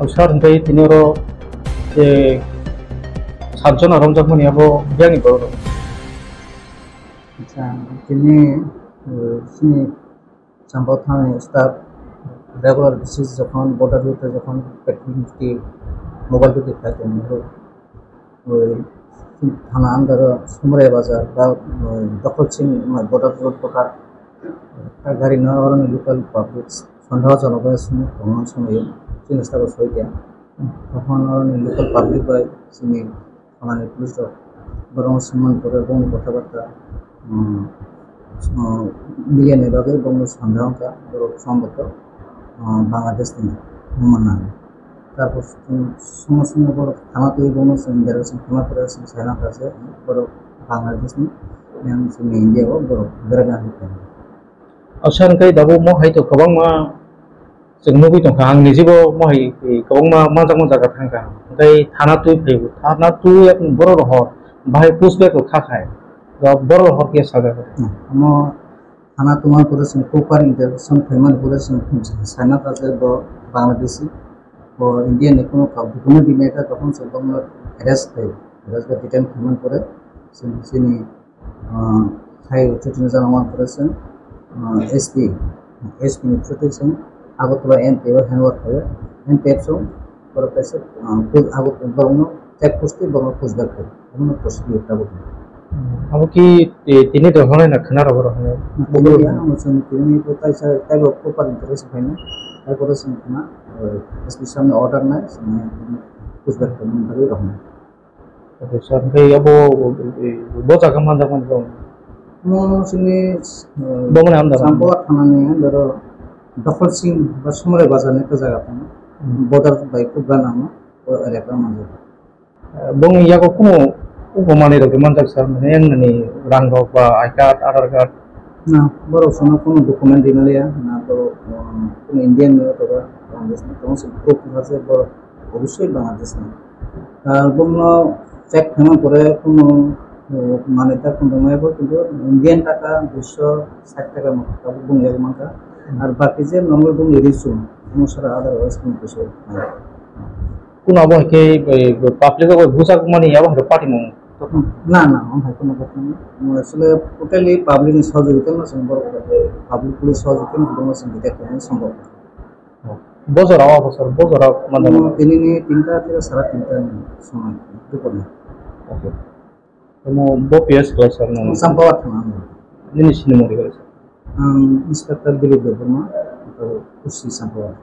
Sar dari tiniro সাতজন রমজান ইয়াবো বিয়ানি বড় আচ্ছা তিনি তিনি চাম্পাও থানায় স্টাফ রেগুলার বেসিস যখন বর্ডার রুটে যখন পেট্রোল মোবাইল টিকে থাকেন ওই থানা আন্ডার সুমরাই বাজার বা দখলচিন বর্ডার রোড কোটা গাড়ি নেওয়ার কারণে লোকাল পাবলিক সন্দেহজনক ভ্রমণ সময়ে চিকিৎসা সহিত তখন লোকাল পাবলিক বা চিনি থানার পুলিশ বরং সম্মান করে এবং কথাবার্তা মিলিয়ে নেবাগে এবং সন্দেহটা সম্ভবত বাংলাদেশ থেকে মানা তারপর সঙ্গে সঙ্গে বড় থানা তৈরি বনো বেরোছেন থানা করে চায়না কাছে বড় বাংলাদেশ নিয়ে ইন্ডিয়াও বড় বেড়ে হতে Sar dabu mo hai to kabang ma जों नुबि दंखा आं निजेबो महै गोबां मोजां जायगा थांखा ओमफ्राय थाना तुइ फैबो थाना तुइ एक बर' रहर बाहाय पुसबेकौ खाखाय दा बर' रहर के सागा आमो थाना तुम्हार करेছেন কোপার ইন্টারভিউশন ফেমান করেছেন চায়না কাছে বাংলাদেশি ও ইন্ডিয়ান কোনো কোনো দিনেটা তখন সম্পূর্ণ অ্যারেস্ট হয় অ্যারেস্ট বা ডিটেইন ফেমান করে সিনি হাই উচ্চতর জানামান করেছেন SP protection Agartala NP handover করে এনপিএফও করে পেছে আগত বরং চেক পোস্টে বরং পুশব্যাক করে এমন প্রসিডিউরটা বলি Amo ki tini dohone na khana ro rohone bogol ya amson tini to taisa tai ko par interest bhaina tai korechen na special order na pushback করুন ভাবে Rahman oke sar kai abo bo jaga mandaman bong mo sini bong na amda sampwa থানা নিয়ে ধরো দখল সিং বা সমরে বাজার একটা জায়গা পানো বর্ডার বাই কুবরা নাম ও এলাকার মাঝে bong yago kuno উপমানি রকে মানজাক সার মানে এমনি রাং রক বা আই কার্ড আধার কার্ড না বড় সোনা কোনো ডকুমেন্ট দিনালিয়া না তো কোনো ইন্ডিয়ান নিয়ে তো বাংলাদেশ না কোনো প্রুফ আছে বড় অবশ্যই বাংলাদেশ না এবং চেক ফেমন করে কোনো মানে তার কোনো নয় কিন্তু ইন্ডিয়ান টাকা 260 টাকার মতো তারপর বুঙ্গের মাথা আর বাকি যে নর্মাল বুঙ্গে রিসুম সমস্যার আদারওয়াইজ কোনো কিছু কোন আবহাকে পাবলিক ঘুষাক মানে আবহাওয়া পার্টি মং না না ভাই কোনো কথা নেই আসলে টোটালি পাবলিক সহযোগিতা না সম্ভব পাবলিক পুলিশ সহযোগিতা দিতে সম্ভব বছর আওয়া বছর বছর মানে তিনি নিয়ে 3টা থেকে 3:30 সময় দুপুরে ওকে mo BPS class na sampawa থানা ini sini mo digalis inspector Dilip Verma atau Kursi Sampawa